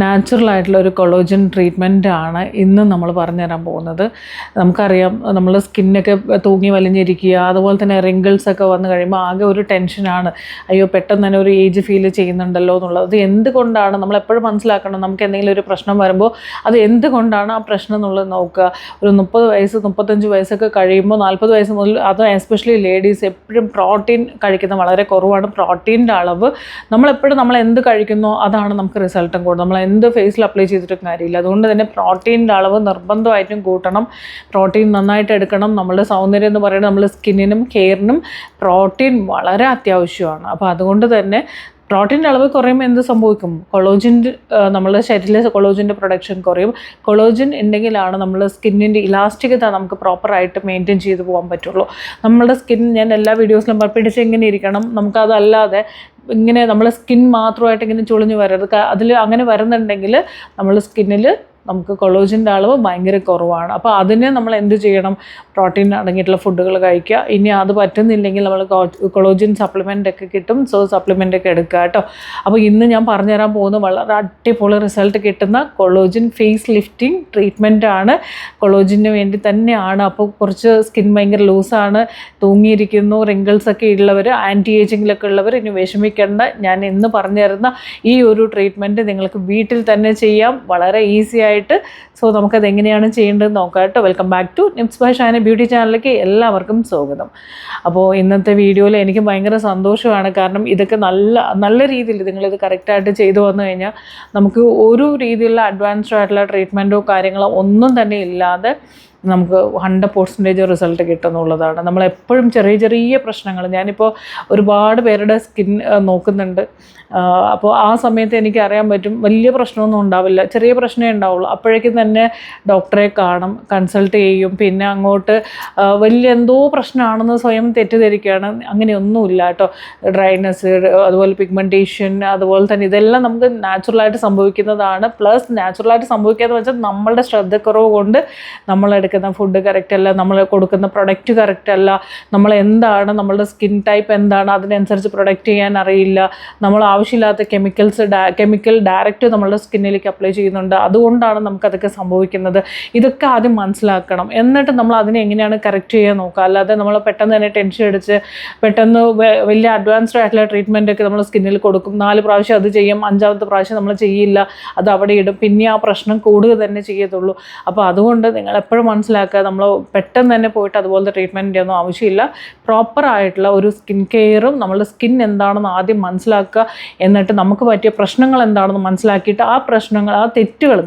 Natural ആയിട്ടുള്ള ഒരു collagen treatment ആണ് ഇന്ന് നമ്മൾ പറഞ്ഞു തരാൻ പോകുന്നത്. നമുക്കറിയാം, നമ്മൾ സ്കിന്നൊക്കെ തൂങ്ങി വലിഞ്ഞിരിക്കുക, അതുപോലെ തന്നെ റിങ്കിൾസ് ഒക്കെ വന്നു കഴിയുമ്പോൾ ആകെ ഒരു ടെൻഷനാണ്. അയ്യോ, പെട്ടെന്ന് തന്നെ ഒരു ഏജ് ഫീൽ ചെയ്യുന്നുണ്ടല്ലോ എന്നുള്ളത്. അത് എന്തുകൊണ്ടാണ് നമ്മൾ എപ്പോഴും മനസ്സിലാക്കണം. നമുക്ക് എന്തെങ്കിലും ഒരു പ്രശ്നം വരുമ്പോൾ അത് എന്തുകൊണ്ടാണ് ആ പ്രശ്നം എന്നുള്ളത് നോക്കുക. ഒരു 30 വയസ്സ് 35 വയസ്സൊക്കെ കഴിയുമ്പോൾ 40 വയസ്സ് മുതൽ, അത് എസ്പെഷ്യലി ലേഡീസ് എപ്പോഴും പ്രോട്ടീൻ കഴിക്കുന്നത് വളരെ കുറവാണ്. പ്രോട്ടീൻ്റെ അളവ് നമ്മളെപ്പോഴും നമ്മൾ എന്ത് കഴിക്കുന്നോ അതാണ് നമുക്ക് റിസൾട്ടും കൂടും. നമ്മൾ എന്ത് ഫേസിൽ അപ്ലൈ ചെയ്തിട്ടും കാര്യമില്ല. അതുകൊണ്ട് തന്നെ പ്രോട്ടീൻ്റെ അളവ് നിർബന്ധമായിട്ടും കൂട്ടണം. പ്രോട്ടീൻ നന്നായിട്ട് എടുക്കണം. നമ്മുടെ സൗന്ദര്യം എന്ന് പറയുന്നത് നമ്മൾ സ്കിന്നിനും ഹെയറിനും പ്രോട്ടീൻ വളരെ അത്യാവശ്യമാണ്. അപ്പോൾ അതുകൊണ്ട് തന്നെ പ്രോട്ടീൻ്റെ അളവ് കുറയുമ്പോൾ എന്ത് സംഭവിക്കും? കൊളോജിൻ്റെ നമ്മുടെ ശരീരത്തിലെ കൊളോജിൻ്റെ പ്രൊഡക്ഷൻ കുറയും. കൊളോജിൻ ഉണ്ടെങ്കിലാണ് നമ്മൾ സ്കിന്നിൻ്റെ ഇലാസ്റ്റികത നമുക്ക് പ്രോപ്പറായിട്ട് മെയിൻറ്റെയിൻ ചെയ്ത് പോകാൻ പറ്റുള്ളൂ. നമ്മളുടെ സ്കിൻ, ഞാൻ എല്ലാ വീഡിയോസിലും പിടിച്ച് എങ്ങനെ ഇരിക്കണം, നമുക്കതല്ലാതെ ഇങ്ങനെ നമ്മൾ സ്കിൻ മാത്രമായിട്ട് ഇങ്ങനെ ചുളിഞ്ഞ് വരരുത്. അതിൽ അങ്ങനെ വരുന്നുണ്ടെങ്കിൽ നമ്മൾ സ്കിന്നിൽ നമുക്ക് കൊളോജിൻ്റെ അളവ് ഭയങ്കര കുറവാണ്. അപ്പോൾ അതിന് നമ്മൾ എന്ത് ചെയ്യണം? പ്രോട്ടീൻ അടങ്ങിയിട്ടുള്ള ഫുഡുകൾ കഴിക്കുക. ഇനി അത് പറ്റുന്നില്ലെങ്കിൽ നമ്മൾ കൊളോജിൻ സപ്ലിമെൻ്റ് ഒക്കെ കിട്ടും. സോ സപ്ലിമെൻ്റ് ഒക്കെ എടുക്കുക കേട്ടോ. അപ്പോൾ ഇന്ന് ഞാൻ പറഞ്ഞുതരാൻ പോകുന്ന വളരെ അടിപൊളി റിസൾട്ട് കിട്ടുന്ന കൊളോജിൻ ഫേസ് ലിഫ്റ്റിംഗ് ട്രീറ്റ്മെൻ്റ് ആണ്. കൊളോജിന് വേണ്ടി തന്നെയാണ്. അപ്പോൾ കുറച്ച് സ്കിൻ ഭയങ്കര ലൂസാണ്, തൂങ്ങിയിരിക്കുന്നു, റിങ്കിൾസ് ഒക്കെ ഉള്ളവർ, ആൻറ്റി ഏജിങ്ങിലൊക്കെ ഉള്ളവർ ഇനി വിഷമിക്കേണ്ട. ഞാൻ ഇന്ന് പറഞ്ഞു തരുന്ന ഈ ഒരു ട്രീറ്റ്മെൻറ്റ് നിങ്ങൾക്ക് വീട്ടിൽ തന്നെ ചെയ്യാം, വളരെ ഈസി ആയിട്ട്. സോ നമുക്കത് എങ്ങനെയാണ് ചെയ്യേണ്ടതെന്ന് നോക്കാം കേട്ടോ. വെൽക്കം ബാക്ക് ടു നിപ്സ് ബൈ ഷാന ബ്യൂട്ടി ചാനലിലേക്ക് എല്ലാവർക്കും സ്വാഗതം. അപ്പോൾ ഇന്നത്തെ വീഡിയോയിൽ എനിക്ക് ഭയങ്കര സന്തോഷമാണ്. കാരണം ഇതൊക്കെ നല്ല രീതിയിൽ നിങ്ങളിത് കറക്റ്റായിട്ട് ചെയ്തു വന്നു കഴിഞ്ഞാൽ നമുക്ക് ഒരു രീതിയിലുള്ള അഡ്വാൻസ്ഡ് ആയിട്ടുള്ള ട്രീറ്റ്മെൻറ്റോ കാര്യങ്ങളോ ഒന്നും തന്നെ ഇല്ലാതെ നമുക്ക് 100% റിസൾട്ട് കിട്ടുമെന്നുള്ളതാണ്. നമ്മളെപ്പോഴും ചെറിയ പ്രശ്നങ്ങൾ, ഞാനിപ്പോൾ ഒരുപാട് പേരുടെ സ്കിൻ നോക്കുന്നുണ്ട്. അപ്പോൾ ആ സമയത്ത് എനിക്കറിയാൻ പറ്റും വലിയ പ്രശ്നമൊന്നും ഉണ്ടാവില്ല, ചെറിയ പ്രശ്നമേ ഉണ്ടാവുള്ളൂ. അപ്പോഴേക്കും തന്നെ ഡോക്ടറെ കാണും, കൺസൾട്ട് ചെയ്യും. പിന്നെ അങ്ങോട്ട് വലിയ എന്തോ പ്രശ്നമാണെന്ന് സ്വയം തെറ്റിദ്ധരിക്കുകയാണ്. അങ്ങനെയൊന്നുമില്ല കേട്ടോ. ഡ്രൈനെസ്, അതുപോലെ പിഗ്മെൻറ്റേഷൻ, അതുപോലെ തന്നെ ഇതെല്ലാം നമുക്ക് നാച്ചുറലായിട്ട് സംഭവിക്കുന്നതാണ്. പ്ലസ് നാച്ചുറലായിട്ട് സംഭവിക്കാന്ന് വെച്ചാൽ നമ്മളുടെ ശ്രദ്ധക്കുറവ് കൊണ്ട് നമ്മളെടുക്കുന്ന ഫുഡ് കറക്റ്റ് അല്ല, നമ്മൾ കൊടുക്കുന്ന പ്രൊഡക്റ്റ് കറക്റ്റ് അല്ല, നമ്മൾ എന്താണ് നമ്മളുടെ സ്കിൻ ടൈപ്പ് എന്താണ് അതിനനുസരിച്ച് പ്രൊഡക്റ്റ് ചെയ്യാൻ അറിയില്ല, നമ്മൾ ആവശ്യമില്ലാത്ത കെമിക്കൽ ഡയറക്റ്റ് നമ്മളുടെ സ്കിന്നിലേക്ക് അപ്ലൈ ചെയ്യുന്നുണ്ട്. അതുകൊണ്ടാണ് നമുക്കതൊക്കെ സംഭവിക്കുന്നത്. ഇതൊക്കെ ആദ്യം മനസ്സിലാക്കണം. എന്നിട്ട് നമ്മൾ അതിനെ എങ്ങനെയാണ് കറക്റ്റ് ചെയ്യാൻ നോക്കുക. അല്ലാതെ നമ്മൾ പെട്ടെന്ന് തന്നെ ടെൻഷൻ അടിച്ച് പെട്ടെന്ന് വലിയ അഡ്വാൻസ്ഡ് ആയിട്ടുള്ള ട്രീറ്റ്മെൻ്റ് ഒക്കെ നമ്മൾ സ്കിന്നിൽ കൊടുക്കും. 4 പ്രാവശ്യം അത് ചെയ്യും, 5ാമത്തെ പ്രാവശ്യം നമ്മൾ ചെയ്യില്ല, അത് അവിടെ ഇടും, പിന്നെ ആ പ്രശ്നം കൂടുക തന്നെ ചെയ്യത്തുള്ളൂ. അപ്പോൾ അതുകൊണ്ട് നിങ്ങൾ എപ്പോഴും മനസ്സിലാക്കുക, നമ്മൾ പെട്ടെന്ന് തന്നെ പോയിട്ട് അതുപോലത്തെ ട്രീറ്റ്മെൻറ്റ് ഒന്നും ആവശ്യമില്ല. പ്രോപ്പറായിട്ടുള്ള ഒരു സ്കിൻ കെയറും നമ്മളുടെ സ്കിൻ എന്താണെന്ന് ആദ്യം മനസ്സിലാക്കുക. എന്നിട്ട് നമുക്ക് പറ്റിയ പ്രശ്നങ്ങൾ എന്താണെന്ന് മനസ്സിലാക്കിയിട്ട് ആ പ്രശ്നങ്ങൾ, ആ തെറ്റുകൾ,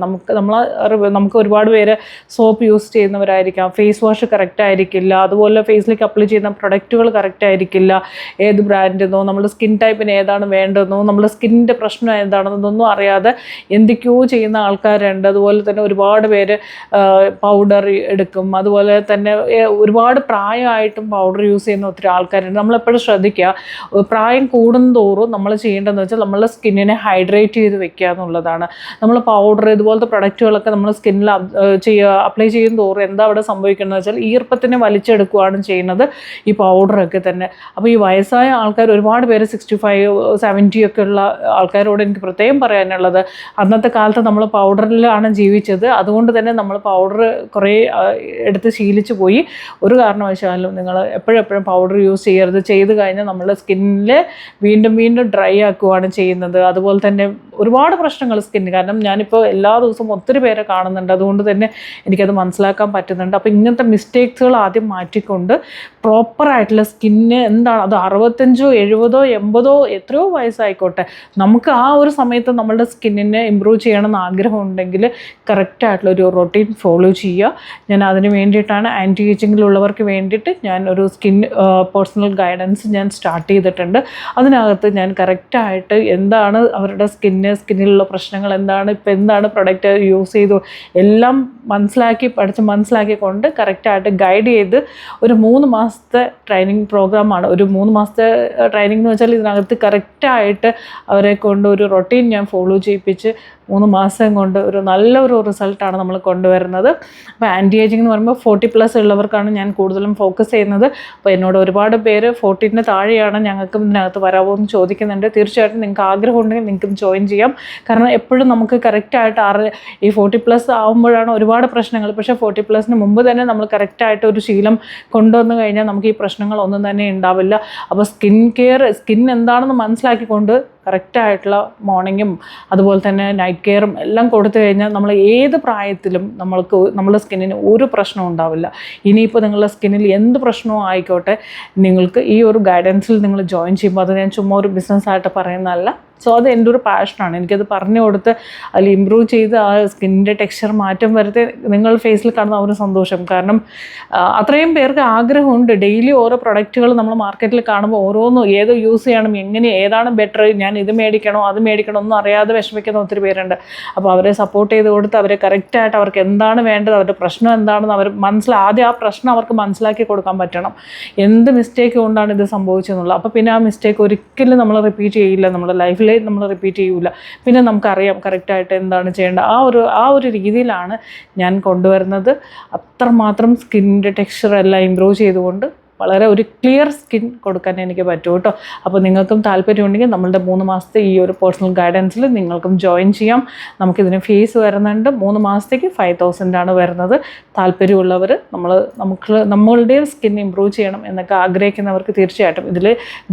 നമുക്ക് ഒരുപാട് പേര് സോപ്പ് യൂസ് ചെയ്യുന്നവരായിരിക്കാം, ഫേസ് വാഷ് കറക്റ്റ് ആയിരിക്കില്ല, അതുപോലെ ഫേസിലേക്ക് അപ്ലൈ ചെയ്യുന്ന പ്രൊഡക്റ്റുകൾ കറക്റ്റ് ആയിരിക്കില്ല, ഏത് ബ്രാൻഡെന്നോ നമ്മുടെ സ്കിൻ ടൈപ്പിന് ഏതാണ് വേണ്ടതെന്നോ നമ്മുടെ സ്കിന്നിൻ്റെ പ്രശ്നം എന്താണെന്നൊന്നും അറിയാതെ എന്തൊക്കെയോ ചെയ്യുന്ന ആൾക്കാരുണ്ട്. അതുപോലെ തന്നെ ഒരുപാട് പേര് പൗഡർ എടുക്കും. അതുപോലെ തന്നെ ഒരുപാട് പ്രായമായിട്ടും പൗഡർ യൂസ് ചെയ്യുന്ന ഒത്തിരി ആൾക്കാരുണ്ട്. നമ്മളെപ്പോഴും ശ്രദ്ധിക്കുക, പ്രായം കൂടുന്തോറും നമ്മൾ ചെയ്യേണ്ടതെന്ന് വെച്ചാൽ നമ്മളുടെ സ്കിന്നിനെ ഹൈഡ്രേറ്റ് ചെയ്ത് വെക്കുക എന്നുള്ളതാണ്. നമ്മൾ പൗഡർ ഇതുപോലത്തെ പ്രൊഡക്റ്റുകളൊക്കെ നമ്മൾ സ്കിന്നിൽ അപ്ലൈ ചെയ്യും തോറും എന്താ അവിടെ സംഭവിക്കുന്നത് വെച്ചാൽ ഈർപ്പത്തിനെ വലിച്ചെടുക്കുകയാണ് ചെയ്യുന്നത് ഈ പൗഡറൊക്കെ തന്നെ. അപ്പോൾ ഈ വയസ്സായ ആൾക്കാർ ഒരുപാട് പേര് 65, 70 ഒക്കെ ഉള്ള ആൾക്കാരോട് എനിക്ക് പ്രത്യേകം പറയാനുള്ളത്, അന്നത്തെ കാലത്ത് നമ്മൾ പൗഡറിലാണ് ജീവിച്ചത്. അതുകൊണ്ട് തന്നെ നമ്മൾ പൗഡർ കുറേ എടുത്ത് ശീലിച്ചു പോയി. ഒരു കാരണവശാലും നിങ്ങൾ എപ്പോഴും പൗഡർ യൂസ് ചെയ്യരുത്. ചെയ്ത് കഴിഞ്ഞാൽ നമ്മുടെ സ്കിന്നിൽ വീണ്ടും ഡ്രൈ ആക്കുകയാണ് ചെയ്യുന്നത്. അതുപോലെ തന്നെ ഒരുപാട് പ്രശ്നങ്ങൾ സ്കിന്നിന്. കാരണം ഞാനിപ്പോൾ എല്ലാ ദിവസവും ഒത്തിരി പേരെ കാണുന്നുണ്ട്, അതുകൊണ്ട് തന്നെ എനിക്കത് മനസ്സിലാക്കാൻ പറ്റുന്നുണ്ട്. അപ്പോൾ ഇങ്ങനത്തെ മിസ്റ്റേക്സുകൾ ആദ്യം മാറ്റിക്കൊണ്ട് പ്രോപ്പറായിട്ടുള്ള സ്കിന്ന് എന്താണ്, അത് 65, 70, 80 എത്രയോ വയസ്സായിക്കോട്ടെ, നമുക്ക് ആ ഒരു സമയത്ത് നമ്മളുടെ സ്കിന്നിനെ ഇമ്പ്രൂവ് ചെയ്യണമെന്ന് ആഗ്രഹമുണ്ടെങ്കിൽ കറക്റ്റായിട്ടുള്ള ഒരു റൊട്ടീൻ ഫോളോ ചെയ്യുക. ഞാൻ അതിന് വേണ്ടിയിട്ടാണ് ആൻറ്റി ഏജിങ്ങിലുള്ളവർക്ക് വേണ്ടിയിട്ട് ഞാൻ ഒരു സ്കിൻ പേഴ്സണൽ ഗൈഡൻസ് ഞാൻ സ്റ്റാർട്ട് ചെയ്തിട്ടുണ്ട്. അതിനകത്ത് ഞാൻ കറക്റ്റായിട്ട് എന്താണ് അവരുടെ സ്കിന്നിലുള്ള പ്രശ്നങ്ങൾ എന്താണ്, ഇപ്പോൾ എന്താണ് പ്രൊഡക്റ്റ് യൂസ് ചെയ്തു എല്ലാം മനസ്സിലാക്കിക്കൊണ്ട് കറക്റ്റായിട്ട് ഗൈഡ് ചെയ്ത് ഒരു 3 മാസത്തെ ട്രെയിനിങ് പ്രോഗ്രാമാണ്. ഒരു 3 മാസത്തെ ട്രെയിനിങ് എന്ന് വെച്ചാൽ ഇതിനകത്ത് കറക്റ്റായിട്ട് അവരെ കൊണ്ട് ഒരു റൊട്ടീൻ ഞാൻ ഫോളോ ചെയ്യിപ്പിച്ച് 3 മാസം കൊണ്ട് ഒരു നല്ലൊരു റിസൾട്ടാണ് നമ്മൾ കൊണ്ടുവരുന്നത്. അപ്പോൾ ആൻറ്റി ഏജിങ് എന്ന് പറയുമ്പോൾ 40+ ഉള്ളവർക്കാണ് ഞാൻ കൂടുതലും ഫോക്കസ് ചെയ്യുന്നത്. അപ്പോൾ എന്നോട് ഒരുപാട് പേര് 40ന് താഴെയാണ് ഞങ്ങൾക്കും ഇതിനകത്ത് വരാമോ എന്ന് ചോദിക്കുന്നുണ്ട്. തീർച്ചയായിട്ടും നിങ്ങൾക്ക് ആഗ്രഹം ഉണ്ടെങ്കിൽ നിങ്ങൾക്കും ജോയിൻ ചെയ്യാം. കാരണം എപ്പോഴും നമുക്ക് കറക്റ്റായിട്ട് ഈ 40+ ആകുമ്പോഴാണ് ഒരുപാട് പ്രശ്നങ്ങൾ. പക്ഷേ 40+ന് മുമ്പ് തന്നെ നമ്മൾ കറക്റ്റായിട്ട് ഒരു ശീലം കൊണ്ടുവന്നു കഴിഞ്ഞാൽ നമുക്ക് ഈ പ്രശ്നങ്ങളൊന്നും തന്നെ ഉണ്ടാവില്ല. അപ്പോൾ സ്കിൻ എന്താണെന്ന് മനസ്സിലാക്കിക്കൊണ്ട് കറക്റ്റായിട്ടുള്ള മോർണിംഗും അതുപോലെ തന്നെ നൈറ്റ് കെയറും എല്ലാം കൊടുത്തു കഴിഞ്ഞാൽ നമ്മൾ ഏത് പ്രായത്തിലും നമ്മുടെ സ്കിന്നിന് ഒരു പ്രശ്നവും ഉണ്ടാവില്ല. ഇനിയിപ്പോൾ നിങ്ങളുടെ സ്കിന്നിൽ എന്ത് പ്രശ്നവും ആയിക്കോട്ടെ, നിങ്ങൾക്ക് ഈ ഒരു ഗൈഡൻസിൽ നിങ്ങൾ ജോയിൻ ചെയ്യുമ്പോൾ, അത് ഞാൻ ചുമ്മാ ഒരു ബിസിനസ്സായിട്ട് പറയുന്നതല്ല. സോ അത് എൻ്റെ ഒരു പാഷനാണ്. എനിക്കത് പറഞ്ഞു കൊടുത്ത് അതിൽ ഇമ്പ്രൂവ് ചെയ്ത് ആ സ്കിന്നിൻ്റെ ടെക്സ്ചർ മാറ്റം വരുത്തി നിങ്ങൾ ഫേസിൽ കാണുന്ന ഒരു സന്തോഷം. കാരണം അത്രയും പേർക്ക് ആഗ്രഹമുണ്ട്. ഡെയിലി ഓരോ പ്രൊഡക്റ്റുകൾ നമ്മൾ മാർക്കറ്റിൽ കാണുമ്പോൾ ഓരോന്നും ഏത് യൂസ് ചെയ്യണം, ഏതാണ് ബെറ്റർ, ഞാൻ ഇത് മേടിക്കണോ അത് മേടിക്കണോ ഒന്നും അറിയാതെ വിഷമിക്കുന്ന ഒത്തിരി പേരുണ്ട്. അപ്പോൾ അവരെ സപ്പോർട്ട് ചെയ്ത് കൊടുത്ത് അവരെ കറക്റ്റായിട്ട് അവർക്ക് എന്താണ് വേണ്ടത്, അവരുടെ പ്രശ്നം എന്താണെന്ന് അവർ ആദ്യം ആ പ്രശ്നം അവർക്ക് മനസ്സിലാക്കി കൊടുക്കാൻ പറ്റണം. എന്ത് മിസ്റ്റേക്ക് കൊണ്ടാണ് ഇത് സംഭവിച്ചതെന്നുള്ളത്. അപ്പോൾ പിന്നെ ആ മിസ്റ്റേക്ക് ഒരിക്കലും നമ്മൾ റിപ്പീറ്റ് ചെയ്യില്ല, നമ്മുടെ ലൈഫിൽ നമ്മൾ റിപ്പീറ്റ് ചെയ്യൂല. പിന്നെ നമുക്കറിയാം കറക്റ്റായിട്ട് എന്താണ് ചെയ്യേണ്ടത്. ആ ഒരു രീതിയിലാണ് ഞാൻ കൊണ്ടുവരുന്നത്. അത്രമാത്രം സ്കിന്നിൻ്റെ ടെക്സ്ചർ എല്ലാം ഇമ്പ്രൂവ് ചെയ്തുകൊണ്ട് വളരെ ഒരു ക്ലിയർ സ്കിൻ കൊടുക്കാൻ എനിക്ക് പറ്റും കേട്ടോ. അപ്പോൾ നിങ്ങൾക്കും താല്പര്യമുണ്ടെങ്കിൽ നമ്മളുടെ 3 മാസത്തെ ഈ ഒരു പേഴ്സണൽ ഗൈഡൻസിൽ നിങ്ങൾക്കും ജോയിൻ ചെയ്യാം. നമുക്കിതിന് ഫീസ് വരുന്നുണ്ട്. 3 മാസത്തേക്ക് 5,000 വരുന്നത്. താല്പര്യമുള്ളവർ നമ്മളുടെ സ്കിൻ ഇമ്പ്രൂവ് ചെയ്യണം എന്നൊക്കെ ആഗ്രഹിക്കുന്നവർക്ക് തീർച്ചയായിട്ടും ഇതിൽ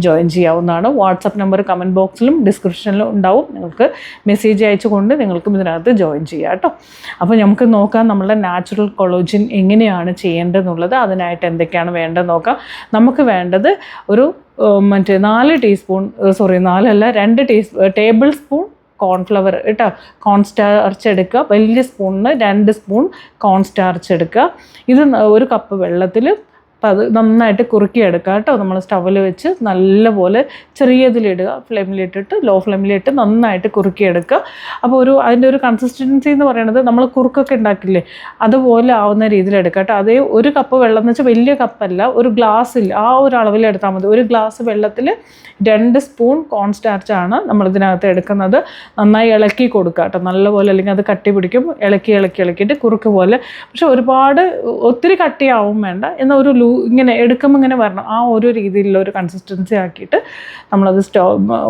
ജോയിൻ ചെയ്യാവുന്നതാണ്. വാട്സപ്പ് നമ്പർ കമൻറ്റ് ബോക്സിലും ഡിസ്ക്രിപ്ഷനിലും ഉണ്ടാവും. നിങ്ങൾക്ക് മെസ്സേജ് അയച്ചുകൊണ്ട് നിങ്ങൾക്കും ഇതിനകത്ത് ജോയിൻ ചെയ്യാം കേട്ടോ. അപ്പോൾ നമുക്ക് നോക്കാം നമ്മളുടെ നാച്ചുറൽ കൊളോജിൻ എങ്ങനെയാണ് ചെയ്യേണ്ടതെന്നുള്ളത്. അതിനായിട്ട് എന്തൊക്കെയാണ് വേണ്ടതെന്ന് നോക്കാം. നമുക്ക് വേണ്ടത് ഒരു 4 ടീസ്പൂൺ 2 ടേബിൾ സ്പൂൺ കോൺഫ്ലവർ കേട്ടോ. കോൺസ്റ്റാർച്ച് എടുക്കുക. വലിയ സ്പൂണിന് 2 സ്പൂൺ കോൺസ്റ്റാർച്ച് എടുക്കുക. ഇത് 1 കപ്പ് വെള്ളത്തിൽ അപ്പോൾ അത് നന്നായിട്ട് കുറുക്കിയെടുക്കുക കേട്ടോ. നമ്മൾ സ്റ്റൗവിൽ വെച്ച് നല്ലപോലെ ചെറിയതിലിടുക, ഫ്ലെയിമിലിട്ടിട്ട് ലോ ഫ്ലെയിമിലിട്ട് നന്നായിട്ട് കുറുക്കിയെടുക്കുക. അപ്പോൾ അതിൻ്റെ ഒരു കൺസിസ്റ്റൻസി എന്ന് പറയുന്നത് നമ്മൾ കുറുക്കൊക്കെ ഉണ്ടാക്കില്ലേ അതുപോലെ ആവുന്ന രീതിയിൽ എടുക്കുക കേട്ടോ. അതേ 1 കപ്പ് വെള്ളം എന്ന് വെച്ചാൽ വലിയ കപ്പല്ല, ഒരു ഗ്ലാസ്സിൽ ആ ഒരു അളവിൽ എടുത്താൽ മതി. 1 ഗ്ലാസ് വെള്ളത്തിൽ 2 സ്പൂൺ കോൺസ്റ്റാർച്ചാണ് നമ്മളിതിനകത്ത് എടുക്കുന്നത്. നന്നായി ഇളക്കി കൊടുക്കുക കേട്ടോ നല്ലപോലെ, അല്ലെങ്കിൽ അത് കട്ടി പിടിക്കും. ഇളക്കിയിട്ട് കുറുക്ക് പോലെ. പക്ഷെ ഒത്തിരി കട്ടിയാവും വേണ്ട, എന്നാൽ ഇങ്ങനെ എടുക്കുമ്പോൾ ഇങ്ങനെ വരണം. ആ ഒരു രീതിയിലുള്ള ഒരു കൺസിസ്റ്റൻസി ആക്കിയിട്ട് നമ്മളത്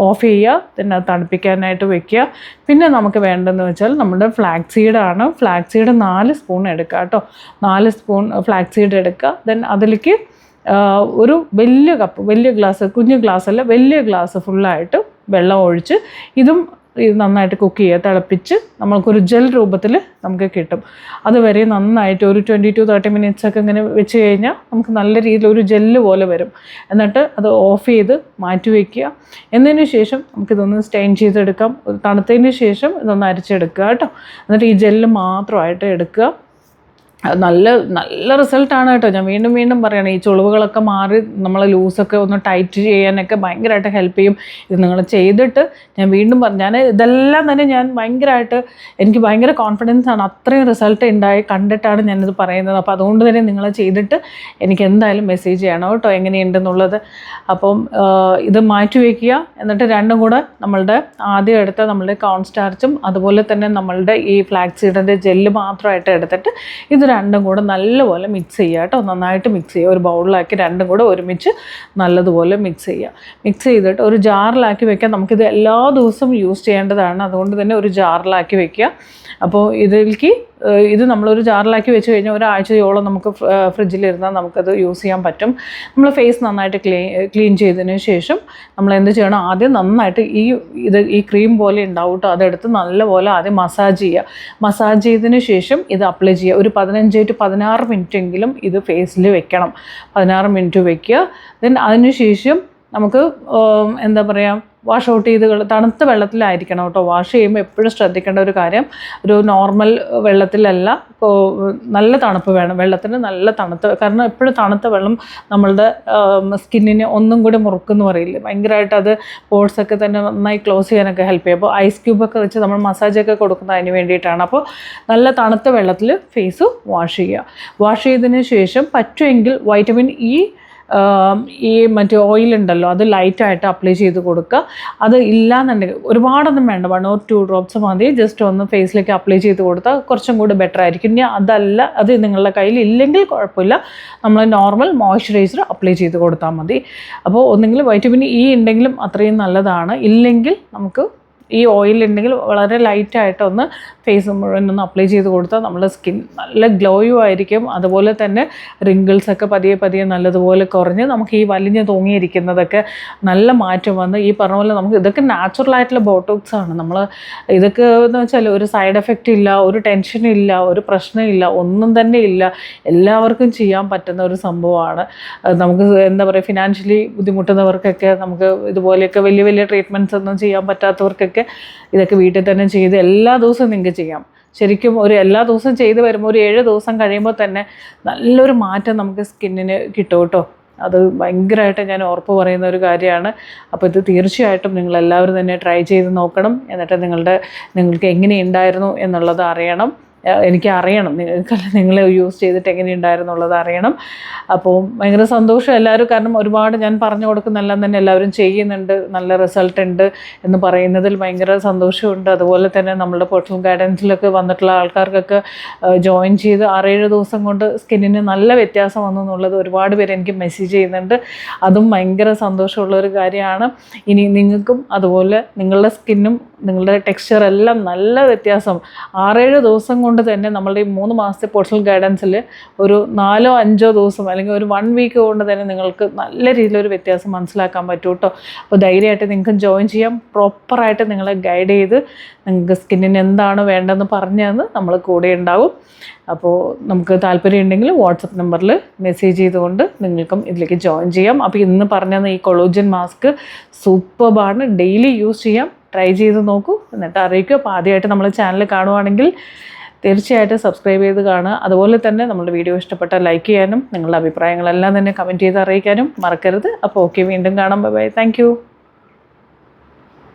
ഓഫ് ചെയ്യുക. പിന്നെ തണുപ്പിക്കാനായിട്ട് വെക്കുക. പിന്നെ നമുക്ക് വേണ്ടതെന്ന് വെച്ചാൽ നമ്മുടെ ഫ്ലാക്സ് സീഡാണ്. ഫ്ലാക്സ് സീഡ് 4 സ്പൂൺ എടുക്കുക കേട്ടോ. 4 സ്പൂൺ ഫ്ലാക്സ് സീഡ് എടുക്കുക. ദെൻ അതിലേക്ക് ഒരു വലിയ ഗ്ലാസ്, കുഞ്ഞു ഗ്ലാസ്സല്ല, വലിയ ഗ്ലാസ് ഫുള്ളായിട്ട് വെള്ളം ഒഴിച്ച് ഇത് നന്നായിട്ട് കുക്ക് ചെയ്യുക. തിളപ്പിച്ച് നമ്മൾക്കൊരു ജെൽ രൂപത്തിൽ നമുക്ക് കിട്ടും. അതുവരെ നന്നായിട്ട് ഒരു 20 to 30 minutes ഒക്കെ ഇങ്ങനെ വെച്ച് കഴിഞ്ഞാൽ നമുക്ക് നല്ല രീതിയിൽ ഒരു ജെല്ല് പോലെ വരും. എന്നിട്ട് അത് ഓഫ് ചെയ്ത് മാറ്റി വയ്ക്കുക. എന്നതിന് ശേഷം നമുക്കിതൊന്ന് സ്റ്റെയിൻ ചെയ്തെടുക്കാം. തണുത്തതിന് ശേഷം ഇതൊന്ന് അരച്ചെടുക്കുക കേട്ടോ. എന്നിട്ട് ഈ ജെല്ല് മാത്രമായിട്ട് എടുക്കുക. നല്ല റിസൾട്ടാണ് കേട്ടോ. ഞാൻ വീണ്ടും പറയണം, ഈ ചുളിവുകളൊക്കെ മാറി നമ്മളെ ലൂസൊക്കെ ഒന്ന് ടൈറ്റ് ചെയ്യാനൊക്കെ ഭയങ്കരമായിട്ട് ഹെൽപ്പ് ചെയ്യും. ഇത് നിങ്ങൾ ചെയ്തിട്ട് ഞാൻ വീണ്ടും ഇതെല്ലാം തന്നെ എനിക്ക് ഭയങ്കര കോൺഫിഡൻസ് ആണ്. അത്രയും റിസൾട്ട് കണ്ടിട്ടാണ് ഞാനിത് പറയുന്നത്. അപ്പോൾ അതുകൊണ്ട് തന്നെ നിങ്ങൾ ചെയ്തിട്ട് എനിക്ക് എന്തായാലും മെസ്സേജ് ചെയ്യണം കേട്ടോ എങ്ങനെയുണ്ടെന്നുള്ളത്. അപ്പം ഇത് മാറ്റി വയ്ക്കുക. എന്നിട്ട് രണ്ടും കൂടെ ആദ്യം എടുത്ത നമ്മളുടെ കോൺസ്റ്റാർച്ചും അതുപോലെ തന്നെ നമ്മളുടെ ഈ ഫ്ലാക്സ് സീഡിൻ്റെ ജെല്ല് മാത്രമായിട്ട് എടുത്തിട്ട് ഇത് രണ്ടും കൂടെ നല്ലപോലെ മിക്സ് ചെയ്യുക കേട്ടോ. നന്നായിട്ട് മിക്സ് ചെയ്യുക. ഒരു ബൗളിലാക്കി രണ്ടും കൂടെ ഒരുമിച്ച് നല്ലതുപോലെ മിക്സ് ചെയ്യുക. മിക്സ് ചെയ്തിട്ട് ഒരു ജാറിലാക്കി വെക്കുക. നമുക്കിത് എല്ലാ ദിവസവും യൂസ് ചെയ്യേണ്ടതാണ്. അതുകൊണ്ട് തന്നെ ഒരു ജാറിലാക്കി വെക്കുക. അപ്പോൾ ഇത് നമ്മളൊരു ജാറിലാക്കി വെച്ച് കഴിഞ്ഞാൽ ഒരാഴ്ചയോളം നമുക്ക് ഫ്രിഡ്ജിലിരുന്നാൽ നമുക്കത് യൂസ് ചെയ്യാൻ പറ്റും. നമ്മൾ ഫേസ് നന്നായിട്ട് ക്ലീൻ ചെയ്തതിന് ശേഷം നമ്മൾ എന്ത് ചെയ്യണം, ആദ്യം നന്നായിട്ട് ഈ ക്രീം പോലെ ഉണ്ടാവും കേട്ടോ. അതെടുത്ത് നല്ലപോലെ ആദ്യം മസാജ് ചെയ്യുക. മസാജ് ചെയ്തതിന് ശേഷം ഇത് അപ്ലൈ ചെയ്യുക. ഒരു 15 to 16 മിനിറ്റെങ്കിലും ഇത് ഫേസിൽ വെക്കണം. 16 മിനിറ്റ് വെക്കുക. ദെൻ അതിന് ശേഷം നമുക്ക് വാഷ് ഔട്ട് ചെയ്ത് തണുത്ത വെള്ളത്തിലായിരിക്കണം കേട്ടോ. വാഷ് ചെയ്യുമ്പോൾ എപ്പോഴും ശ്രദ്ധിക്കേണ്ട ഒരു കാര്യം, ഒരു നോർമൽ വെള്ളത്തിലല്ല. ഇപ്പോൾ നല്ല തണുപ്പ് വേണം വെള്ളത്തിന്, നല്ല തണുത്ത. കാരണം എപ്പോഴും തണുത്ത വെള്ളം നമ്മളുടെ സ്കിന്നിനെ ഒന്നും കൂടി മുറുക്കെന്ന് പറയില്ലേ, ഭയങ്കരമായിട്ട് അത് പോർട്സൊക്കെ തന്നെ നന്നായി ക്ലോസ് ചെയ്യാനൊക്കെ ഹെൽപ്പ് ചെയ്യും. അപ്പോൾ ഐസ് ക്യൂബൊക്കെ വെച്ച് നമ്മൾ മസാജൊക്കെ കൊടുക്കുന്നത് അതിന് വേണ്ടിയിട്ടാണ്. അപ്പോൾ നല്ല തണുത്ത വെള്ളത്തിൽ ഫേസ് വാഷ് ചെയ്യുക. വാഷ് ചെയ്തതിന് ശേഷം പറ്റുമെങ്കിൽ വൈറ്റമിൻ ഇ ഈ മറ്റേ ഓയിലുണ്ടല്ലോ അത് ലൈറ്റായിട്ട് അപ്ലൈ ചെയ്ത് കൊടുക്കുക. അത് ഇല്ലയെന്നുണ്ടെങ്കിൽ ഒരുപാടൊന്നും വേണ്ട, 1 or 2 ഡ്രോപ്സ് മതി, ജസ്റ്റ് ഒന്ന് ഫേസിലേക്ക് അപ്ലൈ ചെയ്ത് കൊടുത്താൽ കുറച്ചും കൂടി ബെറ്റർ ആയിരിക്കും. ഇനി അതല്ല, അത് നിങ്ങളുടെ കയ്യിൽ ഇല്ലെങ്കിൽ കുഴപ്പമില്ല, നമ്മൾ നോർമൽ മോയ്സ്ചറൈസർ അപ്ലൈ ചെയ്ത് കൊടുത്താൽ മതി. അപ്പോൾ ഒന്നെങ്കിൽ വൈറ്റമിൻ ഇ ഉണ്ടെങ്കിലും അത്രയും നല്ലതാണ്, ഇല്ലെങ്കിൽ നമുക്ക് ഈ ഓയിൽ ഉണ്ടെങ്കിൽ വളരെ ലൈറ്റായിട്ടൊന്ന് ഫേസ് മുഴുവൻ അപ്ലൈ ചെയ്ത് കൊടുത്താൽ നമ്മുടെ സ്കിൻ നല്ല ഗ്ലോയും ആയിരിക്കും. അതുപോലെ തന്നെ റിങ്കിൾസൊക്കെ പതിയെ പതിയെ നല്ലതുപോലെ കുറഞ്ഞ് നമുക്ക് ഈ വലിഞ്ഞ് തൂങ്ങിയിരിക്കുന്നതൊക്കെ നല്ല മാറ്റം വന്ന് ഈ പറഞ്ഞ പോലെ നമുക്ക് ഇതൊക്കെ നാച്ചുറലായിട്ടുള്ള ബോട്ടോക്സ് ആണ്. നമ്മൾ ഇതൊക്കെ എന്ന് വെച്ചാൽ ഒരു സൈഡ് എഫക്റ്റ് ഇല്ല, ഒരു ടെൻഷനും ഇല്ല, ഒരു പ്രശ്നമില്ല, ഒന്നും തന്നെ ഇല്ല. എല്ലാവർക്കും ചെയ്യാൻ പറ്റുന്ന ഒരു സംഭവമാണ്. നമുക്ക് എന്താ പറയുക, ഫിനാൻഷ്യലി ബുദ്ധിമുട്ടുന്നവർക്കൊക്കെ, നമുക്ക് ഇതുപോലെയൊക്കെ വലിയ വലിയ ട്രീറ്റ്മെൻറ്റ്സ് ഒന്നും ചെയ്യാൻ പറ്റാത്തവർക്കൊക്കെ ഇതൊക്കെ വീട്ടിൽ തന്നെ ചെയ്ത് എല്ലാ ദിവസവും നിങ്ങൾക്ക് ചെയ്യാം. ശരിക്കും എല്ലാ ദിവസവും ചെയ്ത് വരുമ്പോൾ ഒരു 7 ദിവസം കഴിയുമ്പോൾ തന്നെ നല്ലൊരു മാറ്റം നമുക്ക് സ്കിന്നിന് കിട്ടും കേട്ടോ. അത് ഭയങ്കരമായിട്ട് ഞാൻ ഉറപ്പ് പറയുന്ന ഒരു കാര്യമാണ്. അപ്പോൾ ഇത് തീർച്ചയായിട്ടും നിങ്ങളെല്ലാവരും തന്നെ ട്രൈ ചെയ്ത് നോക്കണം. എന്നിട്ട് നിങ്ങൾക്ക് എങ്ങനെയുണ്ടായിരുന്നു എന്നുള്ളത് അറിയണം. എനിക്ക് അറിയണം, നിങ്ങൾ യൂസ് ചെയ്തിട്ട് എങ്ങനെയുണ്ടായിരുന്നുള്ളത് അറിയണം. അപ്പോൾ ഭയങ്കര സന്തോഷം എല്ലാവരും, കാരണം ഒരുപാട് ഞാൻ പറഞ്ഞു കൊടുക്കുന്നെല്ലാം തന്നെ എല്ലാവരും ചെയ്യുന്നുണ്ട്, നല്ല റിസൾട്ട് ഉണ്ട് എന്ന് പറയുന്നതിൽ ഭയങ്കര സന്തോഷമുണ്ട്. അതുപോലെ തന്നെ നമ്മളുടെ പേഴ്സണൽ ഗൈഡൻസിലൊക്കെ വന്നിട്ടുള്ള ആൾക്കാർക്കൊക്കെ ജോയിൻ ചെയ്ത് 6-7 ദിവസം കൊണ്ട് സ്കിന്നിന് നല്ല വ്യത്യാസം വന്നു എന്നുള്ളത് ഒരുപാട് പേര് എനിക്ക് മെസ്സേജ് ചെയ്യുന്നുണ്ട്. അതും ഭയങ്കര സന്തോഷമുള്ളൊരു കാര്യമാണ്. ഇനി നിങ്ങൾക്കും അതുപോലെ നിങ്ങളുടെ സ്കിന്നും നിങ്ങളുടെ ടെക്സ്ചർ എല്ലാം നല്ല വ്യത്യാസം 6-7 ദിവസം കൊണ്ട് തന്നെ നമ്മളുടെ ഈ 3 മാസത്തെ പേഴ്സണൽ ഗൈഡൻസിൽ ഒരു 4-5 ദിവസം അല്ലെങ്കിൽ ഒരു 1 വീക്ക് കൊണ്ട് തന്നെ നിങ്ങൾക്ക് നല്ല രീതിയിലൊരു വ്യത്യാസം മനസ്സിലാക്കാൻ പറ്റും കേട്ടോ. അപ്പോൾ ധൈര്യമായിട്ട് നിങ്ങൾക്ക് ജോയിൻ ചെയ്യാം. പ്രോപ്പറായിട്ട് നിങ്ങളെ ഗൈഡ് ചെയ്ത് നിങ്ങൾക്ക് സ്കിന്നിന് എന്താണ് വേണ്ടതെന്ന് പറഞ്ഞു തന്ന് നമ്മൾ കൂടെ ഉണ്ടാവും. അപ്പോൾ നമുക്ക് താല്പര്യം ഉണ്ടെങ്കിൽ വാട്സപ്പ് നമ്പറിൽ മെസ്സേജ് ചെയ്തുകൊണ്ട് നിങ്ങൾക്കും ഇതിലേക്ക് ജോയിൻ ചെയ്യാം. അപ്പോൾ ഇന്ന് പറഞ്ഞത് ഈ കൊളോജൻ മാസ്ക് സൂപ്പർബാണ്, ഡെയിലി യൂസ് ചെയ്യാം. ട്രൈ ചെയ്ത് നോക്കൂ, എന്നിട്ട് അറിയിക്കും. അപ്പോൾ ആദ്യമായിട്ട് നമ്മൾ ചാനൽ കാണുവാണെങ്കിൽ തീർച്ചയായിട്ടും സബ്സ്ക്രൈബ് ചെയ്ത് കാണുക. അതുപോലെ തന്നെ നമ്മുടെ വീഡിയോ ഇഷ്ടപ്പെട്ടാൽ ലൈക്ക് ചെയ്യാനും നിങ്ങളുടെ അഭിപ്രായങ്ങളെല്ലാം തന്നെ കമൻറ്റ് ചെയ്ത് അറിയിക്കാനും മറക്കരുത്. അപ്പോൾ ഓക്കെ, വീണ്ടും കാണാം. Bye bye. താങ്ക്